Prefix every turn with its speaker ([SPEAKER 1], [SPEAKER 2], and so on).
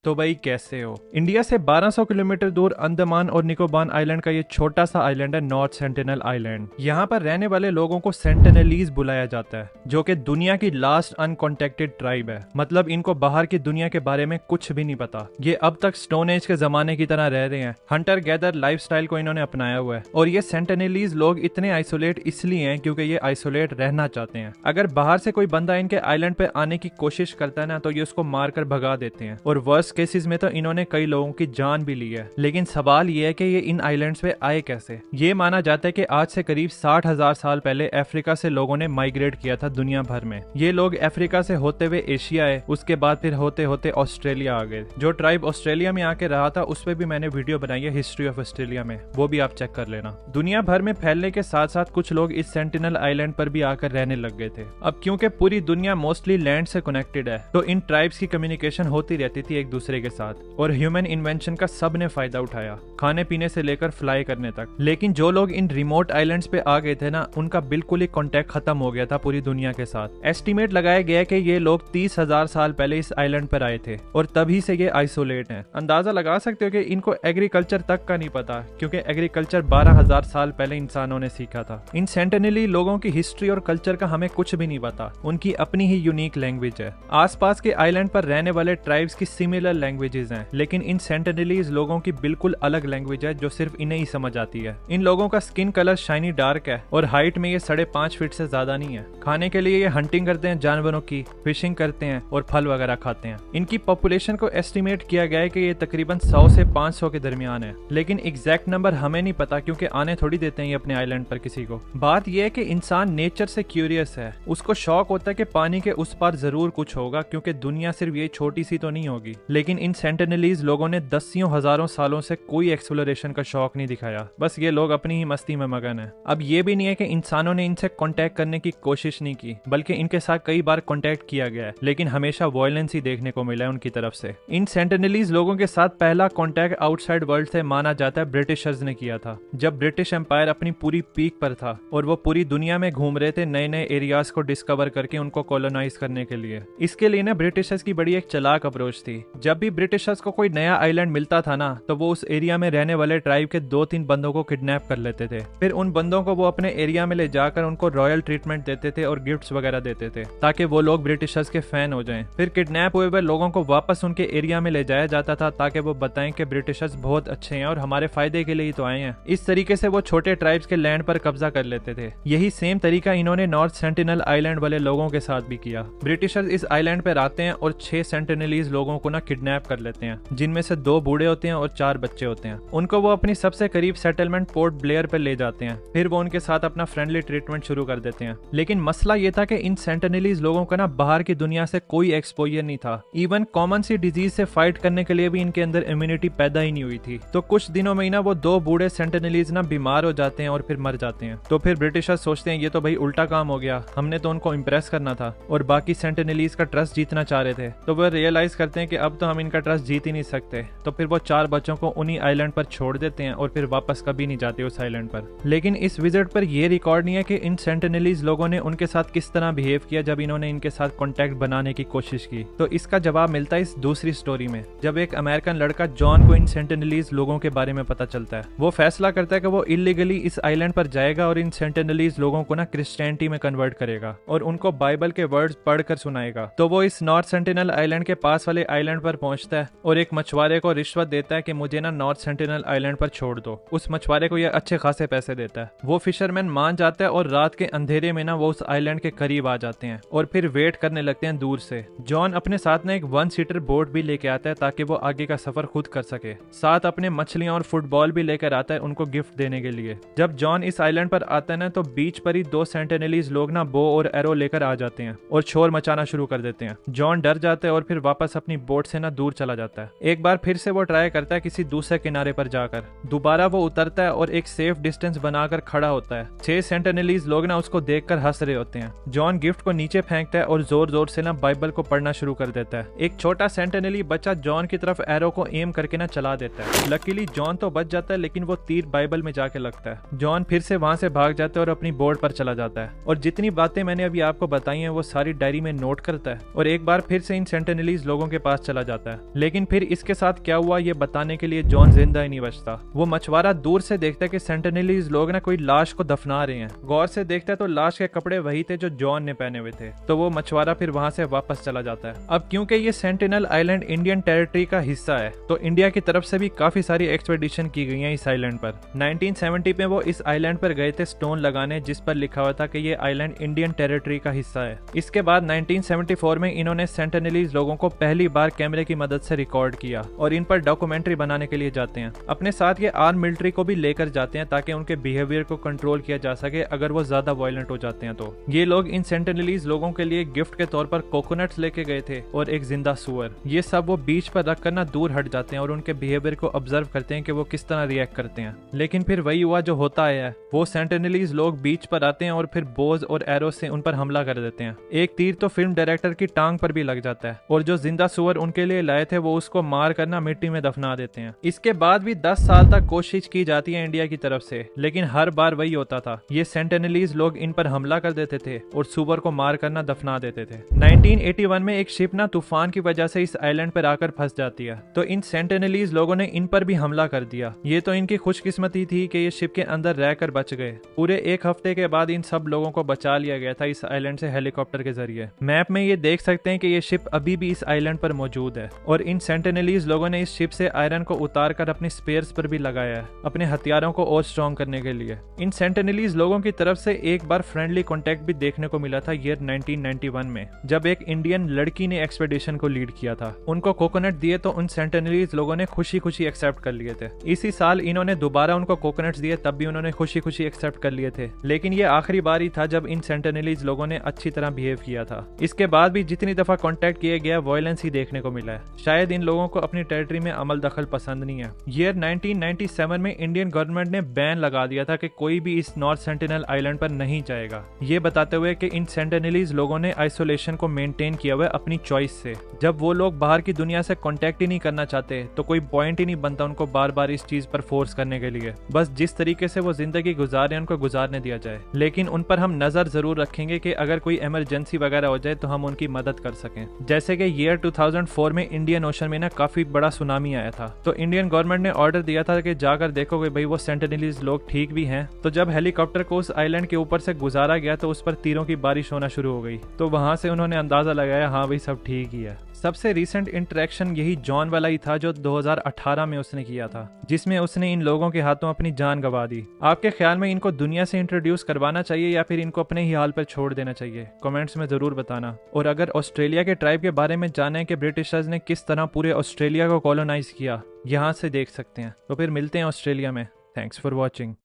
[SPEAKER 1] तो भाई कैसे हो। इंडिया से 1200 किलोमीटर दूर अंडमान और निकोबार आइलैंड का ये छोटा सा आइलैंड है नॉर्थ सेंटिनल आइलैंड। यहाँ पर रहने वाले लोगों को सेंटिनलीज बुलाया जाता है, जो कि दुनिया की लास्ट अनकॉन्टेक्टेड ट्राइब है। मतलब इनको बाहर की दुनिया के बारे में कुछ भी नहीं पता। ये अब तक स्टोन एज के जमाने की तरह रह रहे हैं। हंटर गैदर लाइफस्टाइल को इन्होंने अपनाया हुआ है। और ये सेंटिनलीज लोग इतने आइसोलेट इसलिए हैं क्योंकि ये आइसोलेट रहना चाहते हैं। अगर बाहर से कोई बंदा इनके आइलैंड पे आने की कोशिश करता है ना, तो ये उसको मारकर भगा देते हैं। और वर्स्ट केसेस में तो इन्होंने कई लोगों की जान भी ली है। लेकिन सवाल ये है कि ये इन आइलैंड्स पे आए कैसे। ये माना जाता है कि आज से करीब 60,000 साल पहले अफ्रीका से लोगों ने माइग्रेट किया था दुनिया भर में। ये लोग अफ्रीका से होते हुए एशिया आए, उसके बाद फिर होते होते ऑस्ट्रेलिया आ गए। जो ट्राइब ऑस्ट्रेलिया में आके रहा था उस पर भी मैंने वीडियो बनाई है हिस्ट्री ऑफ ऑस्ट्रेलिया में, वो भी आप चेक कर लेना। दुनिया भर में फैलने के साथ साथ कुछ लोग इस सेंटिनल आइलैंड पर भी आकर रहने लग गए थे। अब क्योंकि पूरी दुनिया मोस्टली लैंड से कनेक्टेड है, तो इन ट्राइब्स की कम्युनिकेशन होती रहती थी एक दूसरे के साथ। और ह्यूमन इन्वेंशन का सबने फायदा उठाया, खाने पीने से लेकर फ्लाई करने तक। लेकिन जो लोग इन रिमोट आइलैंड्स पे आ गए थे ना, उनका बिल्कुल ही कांटेक्ट खत्म हो गया था पूरी दुनिया के साथ। एस्टिमेट लगाया गया कि ये लोग 30,000 साल पहले इस आइलैंड पर आए थे और तभी से ये आइसोलेट हैं। अंदाजा लगा सकते हो कि इनको एग्रीकल्चर तक का नहीं पता, क्योंकि एग्रीकल्चर 12,000 साल पहले इंसानों ने सीखा था। इन सेंटिनली लोगों की हिस्ट्री और कल्चर का हमें कुछ भी नहीं पता। उनकी अपनी ही यूनिक लैंग्वेज है। आसपास के आइलैंड पर रहने वाले ट्राइब्स की सिमिलर लैंग्वेजेस हैं, लेकिन इन सेंटिनलीज लोगों की बिल्कुल अलग लैंग्वेज है जो सिर्फ इन्हें ही समझ आती है। इन लोगों का स्किन कलर शाइनी डार्क है और हाइट में ये 5.5 फीट से ज्यादा नहीं है। खाने के लिए ये हंटिंग करते हैं जानवरों की, फिशिंग करते हैं और फल वगैरह खाते हैं। इनकी पॉपुलेशन को एस्टिमेट किया गया है कि ये तकरीबन 100 से 500 के दरमियान है, लेकिन एग्जैक्ट नंबर हमें नहीं पता क्योंकि आने थोड़ी देते हैं ये अपने आइलैंड पर किसी को। बात यह है कि इंसान नेचर से क्यूरियस है। उसको शौक होता है कि पानी के उस पार जरूर कुछ होगा, क्योंकि दुनिया सिर्फ ये छोटी सी तो नहीं होगी। लेकिन इन सेंटिनलीज लोगों ने दसियों हजारों सालों से कोई एक्सप्लोरेशन का शौक नहीं दिखाया। बस ये लोग अपनी ही मस्ती में मगन है। अब ये भी नहीं है कि इंसानों ने इनसे कांटेक्ट करने की कोशिश नहीं की, बल्कि इनके साथ कई बार कांटेक्ट किया गया है, लेकिन हमेशा वायलेंस ही देखने को मिला है उनकी तरफ से। इन सेंटिनलीज लोगों के साथ पहला कांटेक्ट आउटसाइड वर्ल्ड से माना जाता है ब्रिटिशर्स ने किया था, जब ब्रिटिश एम्पायर अपनी पूरी पीक पर था और वो पूरी दुनिया में घूम रहे थे नए नए एरियाज को डिस्कवर करके उनको कॉलोनाइज करने के लिए। इसके लिए ना ब्रिटिशर्स की बड़ी एक चालाक अप्रोच थी। जब भी ब्रिटिशर्स को कोई नया आइलैंड मिलता था ना, तो वो उस एरिया में रहने वाले ट्राइब के 2-3 बंदों को किडनैप कर लेते थे। फिर उन बंदों को वो अपने एरिया में ले जाकर उनको रॉयल ट्रीटमेंट देते थे और गिफ्ट्स वगैरह देते थे, ताकि वो लोग ब्रिटिशर्स के फैन हो जाएं। फिर किडनैप हुए हुए लोगों को वापस उनके एरिया में ले जाया जाता था, ताकि वो बताएं कि ब्रिटिशर्स बहुत अच्छे हैं और हमारे फायदे के लिए ही तो आए हैं। इस तरीके से वो छोटे ट्राइब्स के लैंड पर कब्जा कर लेते थे। यही सेम तरीका इन्होंने नॉर्थ सेंटिनल आइलैंड वाले लोगों के साथ भी किया। ब्रिटिशर्स इस आइलैंड पर आते हैं और 6 सेंटिनलीज लोगों को ना किडनैप कर लेते हैं, जिनमें से 2 बूढ़े होते हैं और 4 बच्चे होते हैं। उनको वो अपनी सबसे करीब सेटलमेंट पोर्ट ब्लेयर पर ले जाते हैं। फिर वो उनके साथ अपना फ्रेंडली ट्रीटमेंट शुरू कर देते हैं। लेकिन मसला ये था कि इन सेंटिनलीज लोगों का ना बाहर की दुनिया से कोई एक्सपोजर नहीं था। इवन कॉमन सी डिजीज से फाइट करने के लिए भी इनके अंदर इम्यूनिटी पैदा ही नहीं हुई थी। तो कुछ दिनों में ही ना वो 2 बूढ़े सेंटिनलीज ना बीमार हो जाते हैं और फिर मर जाते हैं। तो फिर ब्रिटिशर्स सोचते हैं ये तो भाई उल्टा काम हो गया, हमने तो उनको इम्प्रेस करना था और बाकी सेंटिनलीज का ट्रस्ट जीतना चाह रहे थे। तो वो रियलाइज करते हैं कि अब तो हम इनका ट्रस्ट जीत ही नहीं सकते। तो फिर वो 4 बच्चों को उन्हीं आइलैंड पर छोड़ देते हैं और फिर वापस कभी नहीं जाते उस आइलैंड पर। लेकिन इस विजिट पर यह रिकॉर्ड नहीं है कि इन सेंटिनलीज लोगों ने उनके साथ किस तरह बिहेव किया जब इन्होंने इनके साथ कांटेक्ट बनाने की कोशिश की। तो इसका जवाब मिलता है इस दूसरी स्टोरी में, जब एक अमेरिकन लड़का जॉन को इन सेंटिनलीज लोगों के बारे में पता चलता है। वो फैसला करता है कि वो इलीगली इस आइलैंड पर जाएगा और इन सेंटिनलीज लोगों को ना क्रिश्चियनिटी में कन्वर्ट करेगा और उनको बाइबल के वर्ड्स पढ़कर सुनाएगा। तो वो इस नॉर्थ सेंटिनल आइलैंड के पास वाले आइलैंड पर पहुंचता है और एक मछुआरे को रिश्वत देता है कि मुझे ना नॉर्थ सेंटिनल आइलैंड पर छोड़ दो। उस मछुआरे को यह अच्छे खासे पैसे देता है। वो फिशरमैन मान जाता है और रात के अंधेरे में ना वो उस आइलैंड के करीब आ जाते हैं और फिर वेट करने लगते हैं दूर से। जॉन अपने साथ ना एक 1 सीटर बोट भी लेके आता है ताकि वो आगे का सफर खुद कर सके। साथ अपने मछलियां और फुटबॉल भी लेकर आता है उनको गिफ्ट देने के लिए। जब जॉन इस आइलैंड पर आता है ना, तो बीच पर ही 2 सेंटिनलीज लोग ना बो और एरो लेकर आ जाते हैं और शोर मचाना शुरू कर देते हैं। जॉन डर जाता है और फिर वापस अपनी बोट से ना दूर चला जाता है। एक बार फिर से वो ट्राई करता है किसी दूसरे किनारे पर जाकर। दोबारा वो उतरता है और एक सेफ डिस्टेंस बनाकर खड़ा होता है। 6 सेंटिनलीज लोग ना उसको देखकर हंस रहे होते हैं। जॉन गिफ्ट को नीचे फेंकता है और जोर जोर से ना बाइबल को पढ़ना शुरू कर देता है। एक छोटा सेंटिनली बच्चा जॉन की तरफ एरो को एम करके ना चला देता है। लकीली जॉन तो बच जाता है, लेकिन वो तीर बाइबल में जाके लगता है। जॉन फिर से वहां से भाग जाता है और अपनी बोर्ड पर चला जाता है और जितनी बातें मैंने अभी आपको बताई हैं वो सारी डायरी में नोट करता है और एक बार फिर से इन सेंटिनलीज लोगों के पास चला जाता है। लेकिन फिर इसके साथ क्या हुआ ये बताने के लिए जॉन जिंदा ही नहीं बचता। वो मछुआरा दूर से देखता है कि सेंटिनेलीज लोग ना कोई लाश को दफना रहे हैं। गौर से देखता है तो लाश के कपड़े वही थे जो जॉन ने पहने हुए थे। तो वो मछुआरा फिर वहां से वापस चला जाता है। अब क्योंकि ये सेंटिनल आइलैंड इंडियन टेरिटरी का हिस्सा है तो इंडिया की तरफ से भी काफी सारी एक्सपेडिशन की गई हैं इस आइलैंड पर। 1970 में वो इस आइलैंड पर गए थे स्टोन लगाने जिस पर लिखा हुआ था कि ये आइलैंड इंडियन टेरिटरी का हिस्सा है। इसके बाद 1974 में इन्होंने सेंटिनेलीज लोगों को पहली बार कैमरे की मदद से रिकॉर्ड किया और इन पर डॉक्यूमेंट्री बनाने के लिए जाते हैं। अपने साथ ये आर्म मिलिट्री को भी लेकर जाते हैं ताकि उनके बिहेवियर को कंट्रोल किया जा सके अगर वो ज्यादा वायलेंट हो जाते हैं तो। ये लोग इन सेंटिनेलीज लोगों के लिए गिफ्ट के तौर पर कोकोनट्स लेके गए थे और एक जिंदा सुअर। ये सब वो बीच पर रखकर ना दूर हट जाते हैं और उनके बिहेवियर को ऑब्जर्व करते हैं कि वो किस तरह रिएक्ट करते हैं। लेकिन फिर वही हुआ जो होता है, वो सेंटिनेलीज लोग बीच पर आते हैं और फिर बोज और एरो से उन पर हमला कर देते हैं। एक तीर तो फिल्म डायरेक्टर की टांग पर भी लग जाता है और जो जिंदा सुअर उनके लिए लाए थे वो उसको मार करना मिट्टी में दफना देते हैं। इसके बाद भी 10 साल तक कोशिश की जाती है इंडिया की तरफ से, लेकिन हर बार वही होता था, ये सेंटिनेलीज लोग इन पर हमला कर देते थे और सुअर को मार करना दफना देते थे। 1981 में एक शिप ना तूफान की वजह से इस आइलैंड पर आकर फंस जाती है तो इन सेंटिनेलीज लोगों ने इन पर भी हमला कर दिया। ये तो इनकी खुशकिस्मती थी कि ये शिप के अंदर रहकर बच गए। पूरे एक हफ्ते के बाद इन सब लोगों को बचा लिया गया था इस आइलैंड से हेलीकॉप्टर के जरिए। मैप में ये देख सकते हैं कि ये शिप अभी भी इस आइलैंड पर मौजूद है और इन सेंटिनेलीज लोगों ने इस शिप से आयरन को उतार कर अपने स्पेयर्स पर भी लगाया है अपने हथियारों को और स्ट्रॉन्ग करने के लिए। इन सेंटिनेलीज लोगों की तरफ से एक बार फ्रेंडली कॉन्टेक्ट भी देखने को मिला था ईयर 1991 में, जब एक इंडियन लड़की ने एक्सपेडिशन को लीड किया था। उनको कोकोनट दिए तो उन सेंटिनेलीज लोगों ने खुशी खुशी एक्सेप्ट कर लिए थे। इसी साल इन्होंने दोबारा उनको कोकोनट्स दिए, तब भी उन्होंने खुशी खुशी एक्सेप्ट कर लिए थे। लेकिन ये आखिरी बार ही था जब इन सेंटिनेलीज लोगों ने अच्छी तरह बिहेव किया था। इसके बाद भी जितनी दफा कॉन्टेक्ट किया गया वायलेंस ही देखने को मिला है। शायद इन लोगों को अपनी टेरिटरी में अमल दखल पसंद नहीं है। ईयर 1997 में इंडियन गवर्नमेंट ने बैन लगा दिया था कि कोई भी इस नॉर्थ सेंटिनल आइलैंड पर नहीं जाएगा, ये बताते हुए कि इन सेंटिनेलीज लोगों ने आइसोलेशन को मेंटेन किया हुआ है अपनी चॉइस से। जब वो लोग बाहर की दुनिया से कांटेक्ट ही नहीं करना चाहते तो कोई पॉइंट ही नहीं बनता उनको बार बार इस चीज पर फोर्स करने के लिए। बस जिस तरीके से वो जिंदगी गुजारे उनको गुजारने दिया जाए, लेकिन उन पर हम नजर जरूर रखेंगे कि अगर कोई इमरजेंसी वगैरह हो जाए तो हम उनकी मदद कर सकें। जैसे कि ईयर 2004 में इंडियन ओशन में ना काफी बड़ा सुनामी आया था तो इंडियन गवर्नमेंट ने ऑर्डर दिया था कि जाकर देखो कि भाई वो सेंटिनेलीज लोग ठीक भी हैं। तो जब हेलीकॉप्टर को उस आइलैंड के ऊपर से गुजारा गया तो उस पर तीरों की बारिश होना शुरू हो गई। तो वहां से उन्होंने अंदाजा लगाया हाँ भाई सब ठीक ही है। सबसे रीसेंट इंटरेक्शन यही जॉन वाला ही था जो 2018 में उसने किया था, जिसमें उसने इन लोगों के हाथों अपनी जान गंवा दी। आपके ख्याल में इनको दुनिया से इंट्रोड्यूस करवाना चाहिए या फिर इनको अपने ही हाल पर छोड़ देना चाहिए? कमेंट्स में जरूर बताना। और अगर ऑस्ट्रेलिया के ट्राइब के बारे में जाने कि ब्रिटिशर्स ने किस तरह पूरे ऑस्ट्रेलिया को कॉलोनाइज किया, यहाँ से देख सकते हैं। तो फिर मिलते हैं ऑस्ट्रेलिया में। Thanks for watching.